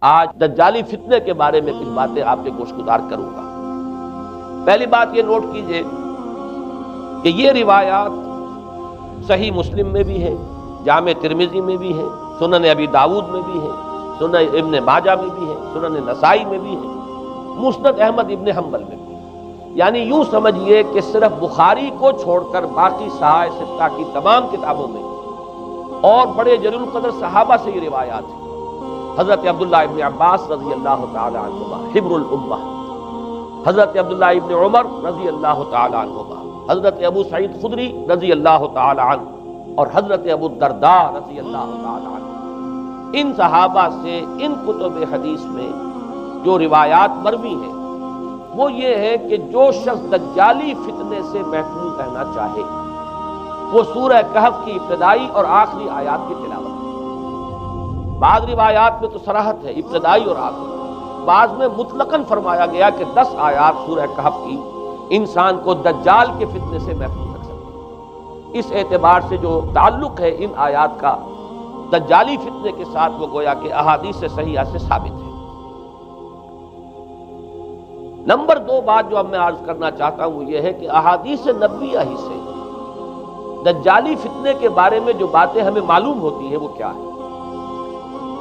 آج دجالی فتنے کے بارے میں کچھ باتیں آپ کے گوش گزار کروں گا۔ پہلی بات یہ نوٹ کیجئے کہ یہ روایات صحیح مسلم میں بھی ہے، جامع ترمذی میں بھی ہے، سنن ابی داؤد میں بھی ہے، سنن ابن ماجہ میں بھی ہے، سنن نسائی میں بھی ہے، مسند احمد ابن حنبل میں بھی ہے۔ یعنی یوں سمجھیے کہ صرف بخاری کو چھوڑ کر باقی صحاح ستہ کی تمام کتابوں میں اور بڑے جلیل القدر صحابہ سے یہ روایات ہیں۔ حضرت عبداللہ ابن عباس رضی اللہ تعالی عنہما حبر الامہ، حضرت عبداللہ ابن عمر رضی اللہ تعالی عنہما، حضرت ابو سعید خدری رضی اللہ تعالی عنہ اور حضرت ابو الدرداء رضی اللہ تعالی عنہ، ان صحابہ سے ان کتب حدیث میں جو روایات مروی ہیں وہ یہ ہے کہ جو شخص دجالی فتنے سے محفوظ رہنا چاہے وہ سورہ کہف کی ابتدائی اور آخری آیات کی تلاوت کرے۔ بعض روایات میں تو صراحت ہے ابتدائی اور آخری، بعض میں مطلقاً فرمایا گیا کہ 10 آیات سورہ کہف کی انسان کو دجال کے فتنے سے محفوظ رکھ سکتے ہیں۔ اس اعتبار سے جو تعلق ہے ان آیات کا دجالی فتنے کے ساتھ وہ گویا کہ احادیث صحیحہ سے ثابت ہے۔ نمبر 2 بات جو اب میں عرض کرنا چاہتا ہوں وہ یہ ہے کہ احادیث نبویہ ہی سے دجالی فتنے کے بارے میں جو باتیں ہمیں معلوم ہوتی ہیں وہ کیا ہے،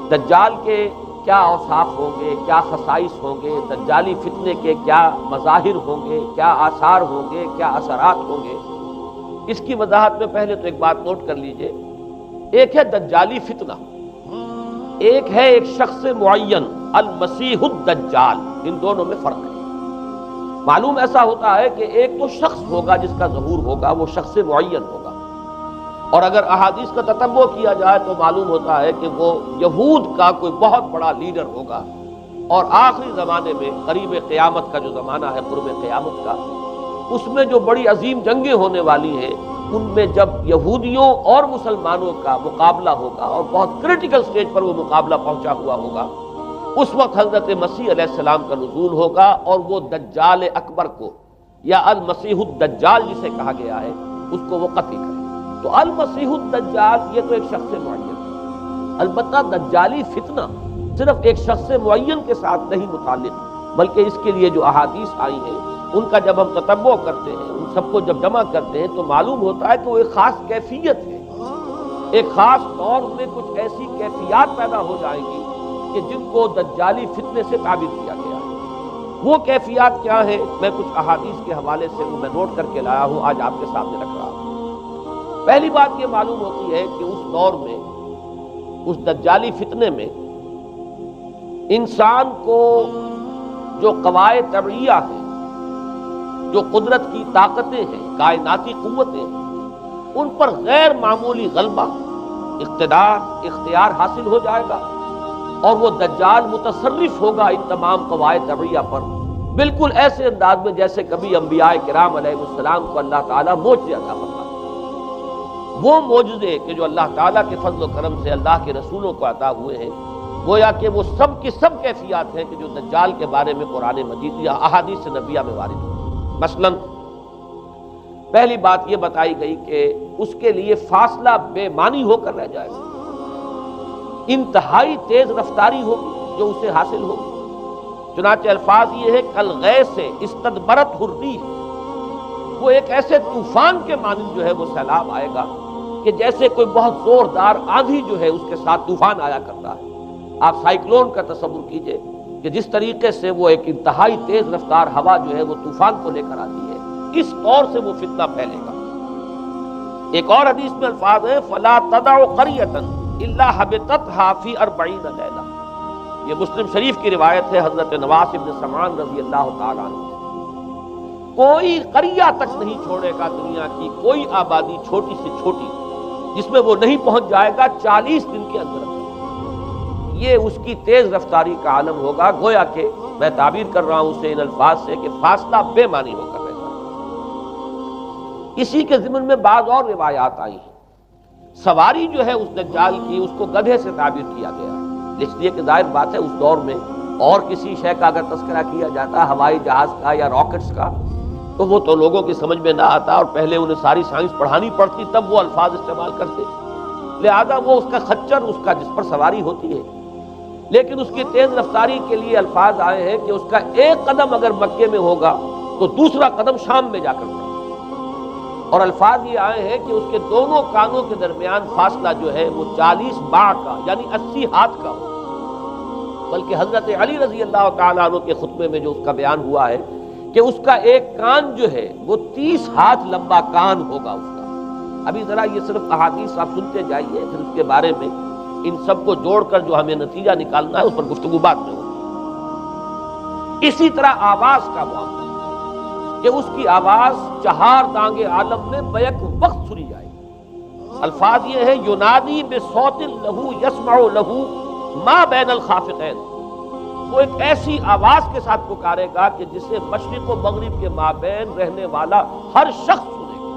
دجال کے کیا اوصاف ہوں گے، کیا خصائص ہوں گے، دجالی فتنے کے کیا مظاہر ہوں گے، کیا آثار ہوں گے، کیا اثرات ہوں گے۔ اس کی وضاحت میں پہلے تو ایک بات نوٹ کر لیجئے، ایک ہے دجالی فتنہ، ایک ہے ایک شخص معین المسیح الدجال، ان دونوں میں فرق ہے۔ معلوم ایسا ہوتا ہے کہ ایک تو شخص ہوگا جس کا ظہور ہوگا، وہ شخص معین ہوگا، اور اگر احادیث کا تتبع کیا جائے تو معلوم ہوتا ہے کہ وہ یہود کا کوئی بہت بڑا لیڈر ہوگا، اور آخری زمانے میں قریب قیامت کا جو زمانہ ہے، قرب قیامت کا، اس میں جو بڑی عظیم جنگیں ہونے والی ہیں ان میں جب یہودیوں اور مسلمانوں کا مقابلہ ہوگا اور بہت کریٹیکل سٹیج پر وہ مقابلہ پہنچا ہوا ہوگا، اس وقت حضرت مسیح علیہ السلام کا نزول ہوگا اور وہ دجال اکبر کو یا المسیح الدجال جسے کہا گیا ہے اس کو وہ قتل کرے۔ تو المسیح الدجال یہ تو ایک شخص معین ہے، البتہ دجالی فتنہ صرف ایک شخص معین کے ساتھ نہیں متعلق، بلکہ اس کے لیے جو احادیث آئی ہیں ان کا جب ہم تتبع کرتے ہیں، ان سب کو جب جمع کرتے ہیں تو معلوم ہوتا ہے کہ وہ ایک خاص کیفیت ہے، ایک خاص دور میں کچھ ایسی کیفیات پیدا ہو جائیں گی کہ جن کو دجالی فتنے سے تعبیر کیا گیا ہے۔ وہ کیفیات کیا ہے، میں کچھ احادیث کے حوالے سے وہ میں نوٹ کر کے لایا ہوں، آج آپ کے سامنے رکھ رہا ہوں۔ پہلی بات یہ معلوم ہوتی ہے کہ اس دور میں، اس دجالی فتنے میں، انسان کو جو قواعد طبعیہ ہیں، جو قدرت کی طاقتیں ہیں، کائناتی قوتیں ہیں، ان پر غیر معمولی غلبہ، اقتدار، اختیار حاصل ہو جائے گا، اور وہ دجال متصرف ہوگا ان تمام قواعد طبعیہ پر، بالکل ایسے انداز میں جیسے کبھی انبیاء کرام علیہ السلام کو اللہ تعالیٰ معجزے عطا فرماتا ہے۔ وہ معجزے کہ جو اللہ تعالیٰ کے فضل و کرم سے اللہ کے رسولوں کو عطا ہوئے ہیں، گویا کہ وہ سب کی سب کیفیات ہیں کہ جو دجال کے بارے میں قرآن مجید یا احادیث نبویہ میں وارد ہوئی۔ مثلا پہلی بات یہ بتائی گئی کہ اس کے لیے فاصلہ بے معنی ہو کر رہ جائے گا، انتہائی تیز رفتاری ہوگی جو اسے حاصل ہوگی۔ چنانچہ الفاظ یہ ہے کالغیث استدبرت الريح، وہ ایک ایسے طوفان کے مانند جو ہے وہ سیلاب آئے گا کہ جیسے کوئی بہت زوردار آندھی جو ہے اس کے ساتھ طوفان آیا کرتا ہے۔ آپ سائیکلون کا تصور کیجئے کہ جس طریقے سے وہ ایک انتہائی تیز رفتار ہوا جو ہے وہ طوفان کو لے کر آتی ہے، اس طور سے وہ فتنہ پھیلے گا۔ ایک اور حدیث میں الفاظ ہے فلا تدع قریۃ الا حبطتها فی 40 لیلہ، یہ مسلم شریف کی روایت ہے حضرت نواس بن سمعان رضی اللہ تعالی عنہ۔ کوئی قریہ تک نہیں چھوڑے گا دنیا کی کوئی آبادی چھوٹی سے چھوٹی جس میں وہ نہیں پہنچ جائے گا 40 دن کے اندر۔ یہ اس کی تیز رفتاری کا عالم ہوگا، گویا کہ میں تعبیر کر رہا ہوں اسے ان الفاظ سے کہ فاصلہ بے معنی ہو کر رہ جائے۔ اسی کے ضمن میں بعض اور روایات آئی ہیں۔ سواری جو ہے اس دجال کی اس کو گدھے سے تعبیر کیا گیا ہے، اس لیے کہ ظاہر بات ہے اس دور میں اور کسی شے کا اگر تذکرہ کیا جاتا ہوائی جہاز کا یا راکٹس کا تو وہ تو لوگوں کی سمجھ میں نہ آتا، اور پہلے انہیں ساری سائنس پڑھانی پڑتی تب وہ الفاظ استعمال کرتے، لہذا وہ اس کا خچر، اس کا جس پر سواری ہوتی ہے۔ لیکن اس کی تیز رفتاری کے لیے الفاظ آئے ہیں کہ اس کا ایک قدم اگر مکے میں ہوگا تو دوسرا قدم شام میں جا کر پڑے، اور الفاظ یہ آئے ہیں کہ اس کے دونوں کانوں کے درمیان فاصلہ جو ہے وہ 40 باع کا یعنی 80 ہاتھ کا ہو۔ بلکہ حضرت علی رضی اللہ تعالیٰ عنہ کے خطبے میں جو اس کا بیان ہوا ہے کہ اس کا ایک کان جو ہے وہ 30 ہاتھ لمبا کان ہوگا اس کا۔ ابھی ذرا یہ صرف احادیث آپ سنتے جائیے، پھر اس کے بارے میں ان سب کو جوڑ کر جو ہمیں نتیجہ نکالنا ہے اس پر گفتگو بعد میں ہوگی۔ اسی طرح آواز کا معاملہ کہ اس کی آواز 4 دانگ عالم میں بیک وقت سنی جائے گی۔ الفاظ یہ ہے ینادی بصوت لہو یسمع لہو ما بین الخافقین، وہ ایک ایسی آواز کے ساتھ پکارے گا کہ جسے مشرق و مغرب کے مابین رہنے والا ہر شخص سنے گا۔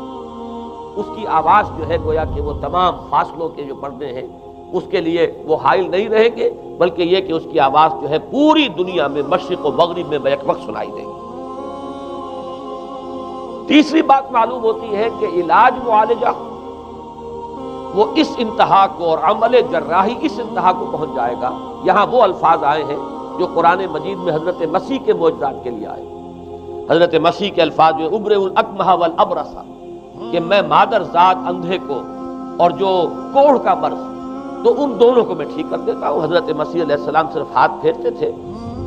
اس کی آواز جو ہے گویا کہ وہ تمام فاصلوں کے جو پردے ہیں اس کے لیے وہ حائل نہیں رہیں گے، بلکہ یہ کہ اس کی آواز جو ہے پوری دنیا میں مشرق و مغرب میں بیک وقت سنائی دے گی۔ تیسری بات معلوم ہوتی ہے کہ علاج معالجہ وہ اس انتہا کو اور عمل جراحی اس انتہا کو پہنچ جائے گا۔ یہاں وہ الفاظ آئے ہیں جو قرآن مجید میں حضرت مسیح کے معجزات کے لیے آئے۔ حضرت مسیح کے الفاظ جو ابرئ الاکمہ والابرص، کہ میں مادر ذات اندھے کو اور جو کوڑھ کا مرض تو ان دونوں کو میں ٹھیک کر دیتا ہوں۔ حضرت مسیح علیہ السلام صرف ہاتھ پھیرتے تھے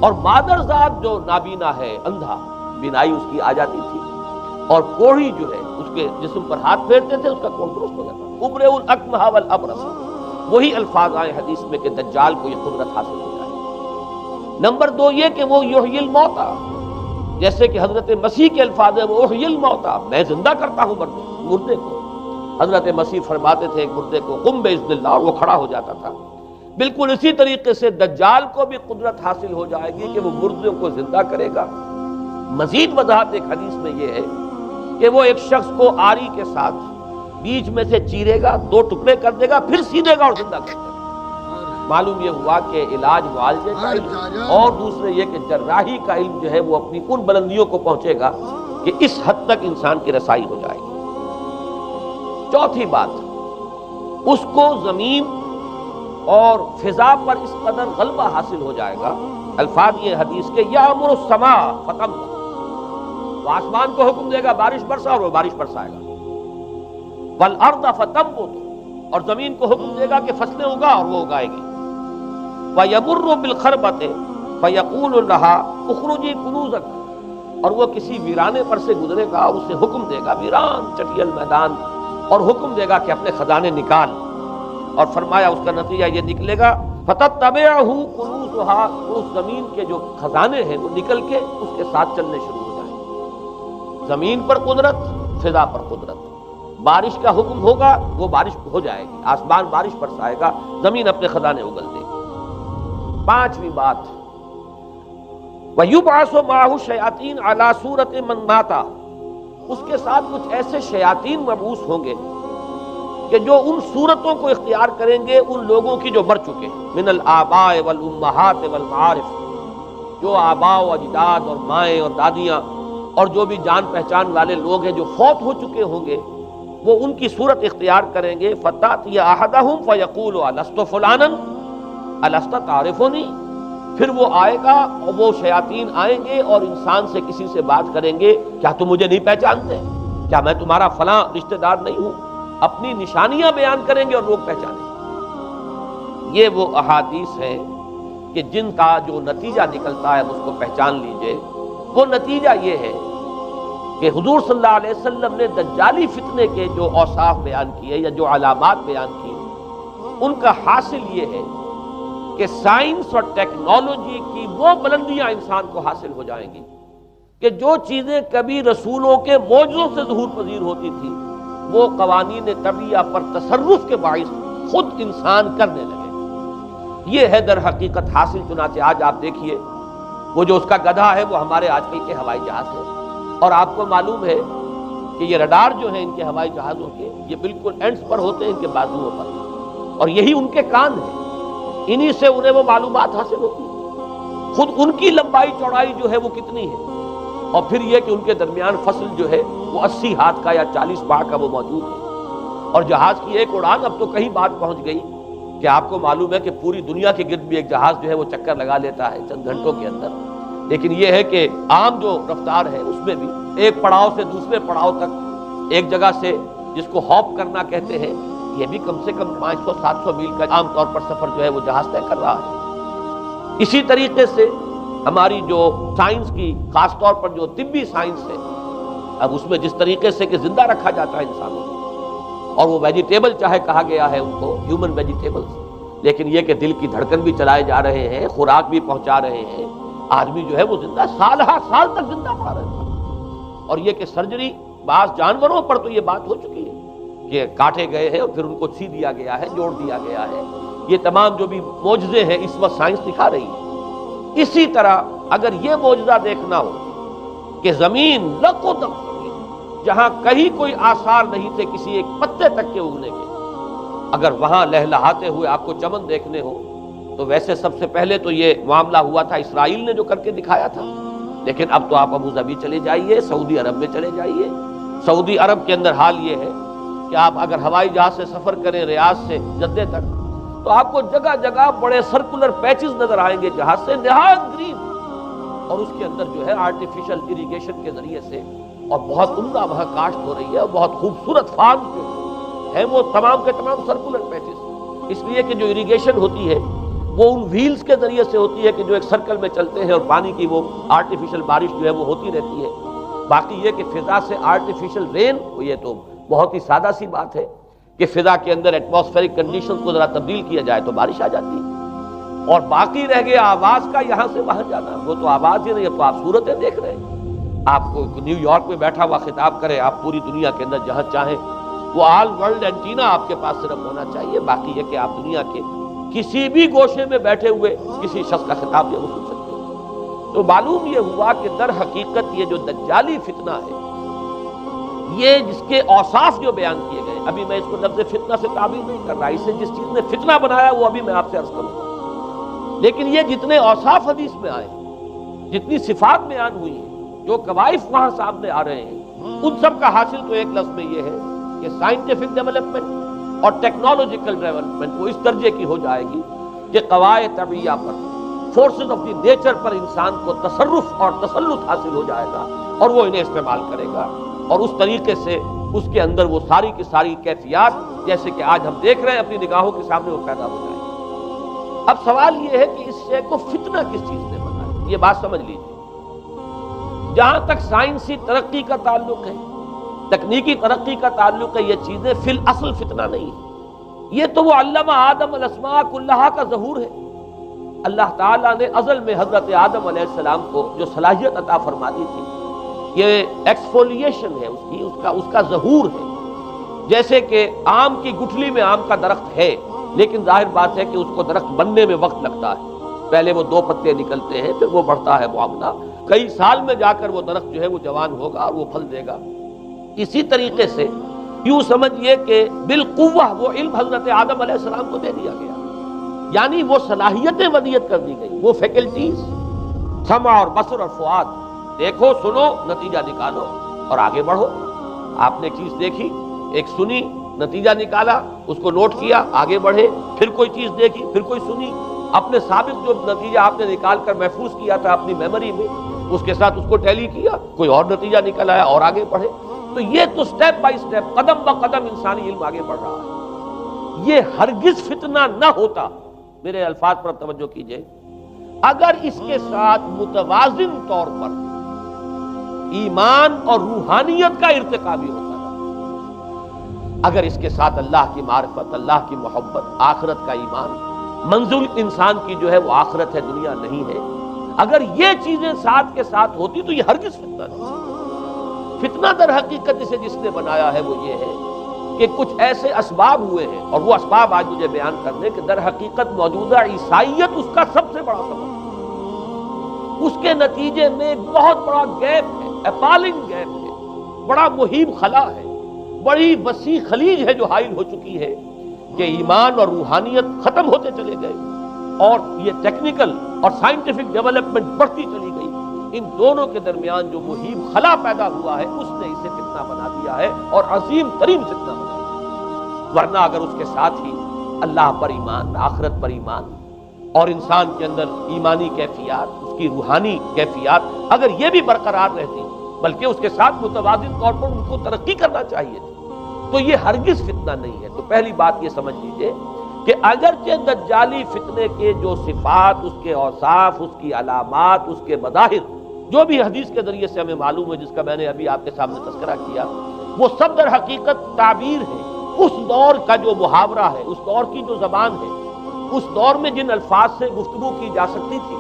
اور مادر ذات جو نابینا ہے، اندھا، بینائی اس کی آ جاتی تھی، اور کوڑھی جو ہے اس کے جسم پر ہاتھ پھیرتے تھے، اس کا کوڑھ درست ہو جاتا۔ ابرئ الاکمہ والابرص، وہی الفاظ آئے حدیث میں کہ دجال کو یہ قدرت حاصل ہو جائے۔ نمبر 2 یہ کہ وہ یحیی الموتیٰ، جیسے کہ حضرت مسیح کے الفاظ ہیں وہ احیی الموتیٰ، میں زندہ کرتا ہوں مردے کو۔ حضرت مسیح فرماتے تھے ایک مردے کو قم باذن اللہ، اور وہ کھڑا ہو جاتا تھا۔ بالکل اسی طریقے سے دجال کو بھی قدرت حاصل ہو جائے گی کہ وہ مردوں کو زندہ کرے گا۔ مزید وضاحت ایک حدیث میں یہ ہے کہ وہ ایک شخص کو آری کے ساتھ بیچ میں سے چیرے گا، 2 ٹکڑے کر دے گا، پھر سیدھے گا اور زندہ کر دے گا۔ معلوم یہ ہوا کہ علاج معالجے کا علم اور دوسرے یہ کہ جراحی کا علم جو ہے وہ اپنی ان بلندیوں کو پہنچے گا کہ اس حد تک انسان کی رسائی ہو جائے گی۔ چوتھی بات، اس کو زمین اور فضا پر اس قدر غلبہ حاصل ہو جائے گا۔ الفاظ یہ حدیث کے یامر السماء فتمطر، وہ آسمان کو حکم دے گا بارش برسا اور وہ بارش برسائے گا۔ والارض فتنبت، اور زمین کو حکم دے گا کہ فصلیں اگا اور وہ اگائے گی۔ ویمر بالخربۃ فیقول لها اخرجی کنوزک، اور وہ کسی ویرانے پر سے گزرے گا اور اسے حکم دے گا، ویران چٹیل میدان، اور حکم دے گا کہ اپنے خزانے نکال، اور فرمایا اس کا نتیجہ یہ نکلے گا فتتبعہ کنوزها، اس زمین کے جو خزانے ہیں وہ نکل کے اس کے ساتھ چلنے شروع ہو جائیں گے۔ زمین پر قدرت، فضا پر قدرت، بارش کا حکم ہوگا وہ بارش ہو جائے گی، آسمان بارش برسائے گا، زمین اپنے خزانے اگل دے گی۔ 5ویں بات، وَيُبْعَثُ مَعَهُ الشَّيَاطِينُ عَلَى صُورَةِ مَن مَاتَ، اس کے ساتھ کچھ ایسے شیاطین مبعوث ہوں گے کہ جو ان صورتوں کو اختیار کریں گے ان لوگوں کی جو مر چکے ہیں، من الآباء والأمہات والمعارف، جو آباء و اجداد اور مائیں اور دادیاں اور جو بھی جان پہچان والے لوگ ہیں جو فوت ہو چکے ہوں گے، وہ ان کی صورت اختیار کریں گے۔ فَتَأْتِيَ أَحَدَهُمْ فَيَقُولُ أَلَسْتُ فُلَانًا أَلَسْتَ تَعْرِفُنِي، پھر وہ آئے گا اور وہ شیاطین آئیں گے اور انسان سے کسی سے بات کریں گے، کیا تم مجھے نہیں پہچانتے؟ کیا میں تمہارا فلاں رشتہ دار نہیں ہوں؟ اپنی نشانیاں بیان کریں گے اور لوگ پہچانیں گے۔ یہ وہ احادیث ہیں کہ جن کا جو نتیجہ نکلتا ہے اس کو پہچان لیجئے۔ وہ نتیجہ یہ ہے کہ حضور صلی اللہ علیہ وسلم نے دجالی فتنے کے جو اوصاف بیان کیے یا جو علامات بیان کی، ان کا حاصل یہ ہے کہ سائنس اور ٹیکنالوجی کی وہ بلندیاں انسان کو حاصل ہو جائیں گی کہ جو چیزیں کبھی رسولوں کے معجزوں سے ظہور پذیر ہوتی تھی، وہ قوانین طبیعہ پر تصرف کے باعث خود انسان کرنے لگے۔ یہ ہے در حقیقت حاصل۔ چنانچہ آج آپ دیکھیے وہ جو اس کا گدھا ہے وہ ہمارے آج کل کے ہوائی جہاز ہے، اور آپ کو معلوم ہے کہ یہ رڈار جو ہیں ان کے ہوائی جہازوں کے، یہ بالکل اینڈز پر ہوتے ہیں ان کے بازوؤں پر، اور یہی ان کے کان ہیں، انہی سے انہیں وہ معلومات حاصل ہوتی ہیں۔ خود ان کی لمبائی چوڑائی جو ہے وہ کتنی ہے، اور پھر یہ کہ ان کے درمیان فصل جو ہے وہ 80 ہاتھ کا یا 40 باع کا وہ موجود ہے، اور جہاز کی ایک اڑان اب تو کہیں بات پہنچ گئی کہ آپ کو معلوم ہے کہ پوری دنیا کے گرد بھی ایک جہاز جو ہے وہ چکر لگا لیتا ہے چند گھنٹوں کے اندر، لیکن یہ ہے کہ عام جو رفتار ہے اس میں بھی ایک پڑاؤ سے دوسرے پڑاؤ تک، ایک جگہ سے جس کو ہاپ کرنا کہتے ہیں، یہ بھی کم سے کم 500-700 میل کا عام طور پر سفر جو ہے وہ جہاز طے کر رہا ہے۔ اسی طریقے سے ہماری جو سائنس کی، خاص طور پر جو طبی سائنس ہے، اب اس میں جس طریقے سے کہ زندہ رکھا جاتا ہے انسانوں کو، اور وہ ویجیٹیبل چاہے کہا گیا ہے ان کو ہیومن ویجیٹیبلز، لیکن یہ کہ دل کی دھڑکن بھی چلائے جا رہے ہیں، خوراک بھی پہنچا رہے ہیں، آدمی جو ہے وہ زندہ سال ہر سال تک زندہ پڑا رہتا ہے۔ اور یہ کہ سرجری بعض جانوروں پر تو یہ بات ہو چکی ہے کہ کاٹے گئے ہیں اور پھر ان کو سی دیا گیا ہے، جوڑ دیا گیا ہے، یہ تمام جو بھی معجزے ہیں اس وقت سائنس دکھا رہی ہے۔ اسی طرح اگر یہ معجزہ دیکھنا ہو کہ زمین لکو دم زمین، جہاں کہیں کوئی آثار نہیں تھے کسی ایک پتے تک کے اگنے کے، اگر وہاں لہلہاتے ہوئے آپ کو چمن دیکھنے ہو، تو ویسے سب سے پہلے تو یہ معاملہ ہوا تھا اسرائیل نے جو کر کے دکھایا تھا، لیکن اب تو آپ ابو ظبی چلے جائیے، سعودی عرب میں چلے جائیے۔ سعودی عرب کے اندر حال یہ ہے کہ آپ اگر ہوائی جہاز سے سفر کریں ریاض سے جدہ تک، تو آپ کو جگہ جگہ بڑے سرکولر پیچز نظر آئیں گے جہاز سے، نہایت گرین، اور اس کے اندر جو ہے آرٹیفیشل اریگیشن کے ذریعے سے اور بہت عمدہ وہاں کاشت ہو رہی ہے، اور بہت خوبصورت فارم جو ہے وہ تمام کے تمام سرکولر پیچز، اس لیے کہ جو اریگیشن ہوتی ہے وہ ان ویلز کے ذریعے سے ہوتی ہے کہ جو ایک سرکل میں چلتے ہیں، اور پانی کی وہ آرٹیفیشل بارش جو ہے وہ ہوتی رہتی ہے۔ باقی یہ کہ فضا سے آرٹیفیشل رین، یہ تو بہت ہی سادہ سی بات ہے کہ فضا کے اندر ایٹماسفیرک کنڈیشنز کو ذرا تبدیل کیا جائے تو بارش آ جاتی ہے۔ اور باقی رہ گیا آواز کا یہاں سے وہاں جانا، وہ تو آواز ہی نہیں، اب تو آپ صورتیں دیکھ رہے ہیں۔ آپ کو نیو یارک میں بیٹھا ہوا خطاب کرے، آپ پوری دنیا کے اندر جہاں چاہیں، وہ آل ورلڈ اینٹینا آپ کے پاس صرف ہونا چاہیے، باقی یہ کہ آپ دنیا کے کسی بھی گوشے میں بیٹھے ہوئے کسی شخص کا خطاب یہ سن سکتے ہیں۔ تو معلوم یہ ہوا کہ در حقیقت یہ جو دجالی فتنہ ہے، یہ جس کے اوصاف جو بیان کیے گئے، ابھی میں اس کو لفظ فتنہ سے تعبیر نہیں کر رہا، اسے جس چیز نے فتنہ بنایا وہ ابھی میں آپ سے عرض کروں گا، لیکن یہ جتنے اوصاف حدیث میں آئے، جتنی صفات بیان ہوئی ہیں، جو کوائف وہاں سامنے آ رہے ہیں، ان سب کا حاصل تو ایک لفظ میں یہ ہے کہ سائنٹیفک ڈیولپمنٹ اور ٹیکنالوجیکل ڈیولپمنٹ وہ اس درجے کی ہو جائے گی کہ قواعد طبیعہ پر، فورسز آف دی نیچر پر انسان کو تصرف اور تسلط حاصل ہو جائے گا، اور وہ انہیں استعمال کرے گا، اور اس طریقے سے اس کے اندر وہ ساری کی ساری کیفیات جیسے کہ آج ہم دیکھ رہے ہیں اپنی نگاہوں کے سامنے وہ پیدا ہو جائے گی۔ اب سوال یہ ہے کہ اس شے کو فتنہ کس چیز نے بنایا، یہ بات سمجھ لیجیے۔ جہاں تک سائنسی ترقی کا تعلق ہے، تکنیکی ترقی کا تعلق ہے، یہ چیزیں فی الاصل فتنہ نہیں ہے، یہ تو وہ علم آدم الاسماء کلہا کا ظہور ہے۔ اللہ تعالیٰ نے ازل میں حضرت آدم علیہ السلام کو جو صلاحیت عطا فرما دی تھی، یہ ایکسفولیشن ہے اس کا ظہور ہے۔ جیسے کہ آم کی گٹھلی میں آم کا درخت ہے، لیکن ظاہر بات ہے کہ اس کو درخت بننے میں وقت لگتا ہے، پہلے وہ 2 پتے نکلتے ہیں، پھر وہ بڑھتا ہے معاملہ، کئی سال میں جا کر وہ درخت جو ہے وہ جوان ہوگا اور وہ پھل دے گا۔ اسی طریقے سے یوں سمجھئے کہ بالقوہ وہ علم حضرت آدم علیہ السلام کو دے دیا گیا، یعنی وہ صلاحیتیں ودیت کر دی گئی، وہ فیکلٹیز، سمع اور بصر اور فؤاد، دیکھو سنو نتیجہ نکالو اور آگے بڑھو۔ آپ نے چیز دیکھی، ایک سنی، نتیجہ نکالا، اس کو نوٹ کیا، آگے بڑھے، پھر کوئی چیز دیکھی، پھر کوئی سنی، اپنے سابق جو نتیجہ آپ نے نکال کر محفوظ کیا تھا اپنی میموری میں، اس کے ساتھ اس کو ٹیلی کیا، کوئی اور نتیجہ نکل آیا اور آگے بڑھے۔ تو یہ تو سٹیپ بائی سٹیپ، قدم با قدم انسانی علم آگے بڑھ رہا ہے۔ یہ ہرگز فتنہ نہ ہوتا، میرے الفاظ پر توجہ کیجئے، اگر اس کے ساتھ متوازن طور پر ایمان اور روحانیت کا ارتقا بھی ہوتا تھا، اگر اس کے ساتھ اللہ کی معرفت، اللہ کی محبت، آخرت کا ایمان، منزل انسان کی جو ہے وہ آخرت ہے، دنیا نہیں ہے، اگر یہ چیزیں ساتھ کے ساتھ ہوتی تو یہ ہرگز فتنہ نہیں۔ فتنہ در حقیقت اسے جس نے بنایا ہے وہ یہ ہے کہ کچھ ایسے اسباب ہوئے ہیں، اور وہ اسباب آج مجھے بیان کرنے کہ در حقیقت موجودہ عیسائیت اس کا سب سے بڑا سبب ہے۔ اس کے نتیجے میں بہت بڑا گیپ ہے، اپالنگ گیپ ہے، بڑا مہیب خلا ہے، بڑی وسیع خلیج ہے جو حائل ہو چکی ہے کہ ایمان اور روحانیت ختم ہوتے چلے گئے، اور یہ ٹیکنیکل اور سائنٹیفک ڈیولپمنٹ بڑھتی چلی گئی۔ ان دونوں کے درمیان جو مہیب خلا پیدا ہوا ہے اس نے اسے فتنہ بنا دیا ہے، اور عظیم ترین فتنہ بنا دیا۔ ورنہ اگر اس کے ساتھ ہی اللہ پر ایمان، آخرت پر ایمان، اور انسان کے اندر ایمانی کیفیات، اس کی روحانی کیفیات اگر یہ بھی برقرار رہتی بلکہ اس کے ساتھ متوازن طور پر ان کو ترقی کرنا چاہیے تھی، تو یہ ہرگز فتنہ نہیں ہے۔ تو پہلی بات یہ سمجھ لیجئے کہ اگرچہ دجالی فتنے کے جو صفات، اس کے اوصاف، اس کی علامات، اس کے مظاہر جو بھی حدیث کے ذریعے سے ہمیں معلوم ہے، جس کا میں نے ابھی آپ کے سامنے تذکرہ کیا، وہ سب در حقیقت تعبیر ہے اس دور کا جو محاورہ ہے، اس دور کی جو زبان ہے، اس دور میں جن الفاظ سے گفتگو کی جا سکتی تھی،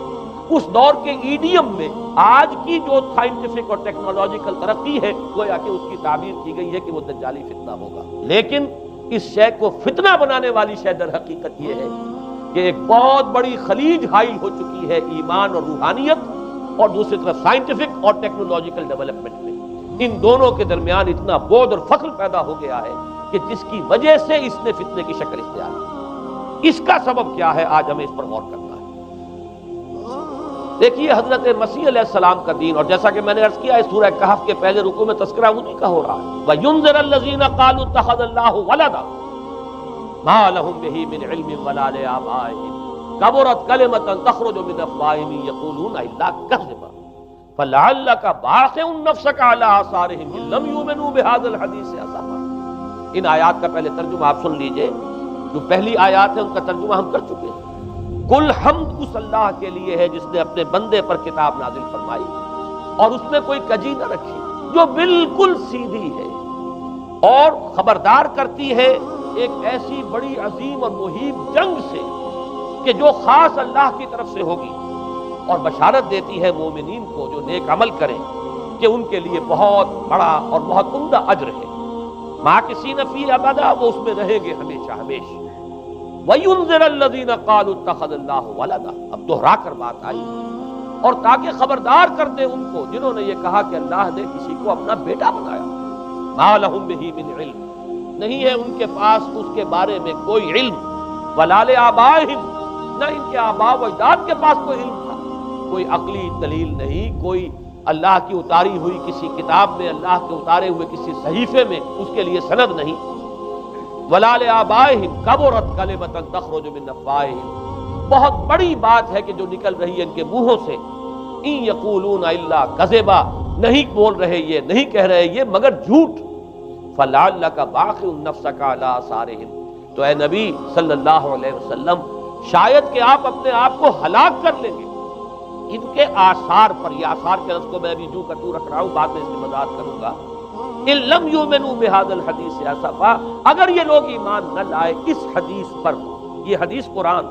اس دور کے ایڈیم میں آج کی جو سائنٹیفک اور ٹیکنالوجیکل ترقی ہے، گویا کہ اس کی تعبیر کی گئی ہے کہ وہ دجالی فتنہ ہوگا۔ لیکن اس شے کو فتنہ بنانے والی شے در حقیقت یہ ہے کہ ایک بہت بڑی خلیج حائل ہو چکی ہے ایمان اور روحانیت اور دوسری طرف سائنٹیفک اور ٹیکنالوجیکل ڈیولپمنٹ میں۔ ان دونوں کے درمیان اتنا بعد اور فصل پیدا ہو گیا ہے کہ جس کی وجہ سے اس نے فتنے کی شکل اختیار کی۔ اس کا سبب کیا ہے، آج ہمیں اس پر غور کرنا ہے۔ دیکھیے حضرت مسیح علیہ السلام کا دین، اور جیسا کہ میں نے عرض کیا ہے سورہ کہف کے پہلے رکوع میں تذکرہ انہی کا ہو رہا ہے، وَيُنذِرَ الَّذِينَ قَالُوا اتَّخَذَ اللَّهُ وَلَدًا مَا لَهُم بِهِ مِنْ عِلْمٍ وَلَا لِآبَائِهِمْ كَبُرَتْ كَلِمَةً تَخْرُجُ مِنْ أَفْوَاهِهِمْ يَقُولُونَ إِلَّا كَذِبًا فَلَعَلَّكَ بَاخِعٌ نَفْسَكَ عَلَىٰ آثَارِهِمْ إِن لَّمْ يُؤْمِنُوا بِهَٰذَا الْحَدِيثِ أَسَفًا۔ ان آیات کا پہلے ترجمہ آپ سن لیجئے، جو پہلی آیات ہے ان کا ترجمہ ہم کر چکے ہیں۔ کل حمد اس اللہ کے لیے ہے جس نے اپنے بندے پر کتاب نازل فرمائی اور اس میں کوئی کجی نہ رکھی، جو بالکل سیدھی ہے اور خبردار کرتی ہے ایک ایسی بڑی عظیم اور مہیب جنگ سے کہ جو خاص اللہ کی طرف سے ہوگی، اور بشارت دیتی ہے مومنین کو جو نیک عمل کریں کہ ان کے لیے بہت بڑا اور بہت عمدہ اجر ہے۔ ماکثین فیہ ابدا، وہ اس میں رہیں گے ہمیشہ ہمیشہ۔ وَيُنذِرَ الَّذِينَ قَالُوا اتَّخَذَ اللَّهُ وَلَدًا، اب دہرا کر بات آئی، اور تاکہ خبردار کر دے ان کو جنہوں نے یہ کہا کہ اللہ نے کسی کو اپنا بیٹا بنایا۔ مَا لَهُم بِهِ مِنْ عِلْمٍ، نہیں ہے ان کے پاس اس کے بارے میں کوئی علم، وَلَا لِآبَائِهِمْ، نہ ان کے آباء و اجداد کے پاس کوئی علم تھا، کوئی عقلی دلیل نہیں، کوئی اللہ کی اتاری ہوئی کسی کتاب میں، اللہ کے اتارے ہوئے کسی صحیفے میں اس کے لیے سند نہیں۔ وَلَا لِآبَائِهِمْ كَبُرَتْ كَلِمَةً تَخْرُجُ مِنْ أَفْوَاهِهِمْ، بہت بڑی بات ہے کہ جو نکل رہی ہے ان کے منہوں سے، إِن يَقُولُونَ إِلَّا كَذِبًا، نہیں بول رہے یہ، نہیں کہہ رہے یہ مگر جھوٹ۔ فَلَعَلَّكَ بَاخِعٌ نَفْسَكَ عَلَىٰ آثَارِهِمْ، تو اے نبی صلی اللہ علیہ وسلم شاید کہ آپ اپنے آپ کو ہلاک کر لیں گے ان کے آثار پر۔ یہ آثار کے لفظ کو میں ابھی جو کا تو رکھ رہا ہوں، بعد میں اس کی وضاحت کروں گا۔ إِن لَّمْ يُؤْمِنُوا بِهَٰذَا الْحَدِيثِ آسَفًا، اگر یہ لوگ ایمان نہ لائے اس حدیث پر، یہ حدیث قرآن،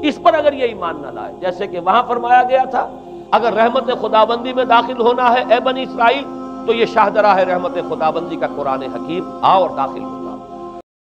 اس پر اگر یہ ایمان نہ لائے، جیسے کہ وہاں فرمایا گیا تھا اگر رحمت خداوندی میں داخل ہونا ہے اے بنی اسرائیل تو یہ شاہدرہ ہے رحمت خداوندی کا قرآن حکیم، آؤ اور داخل ہو۔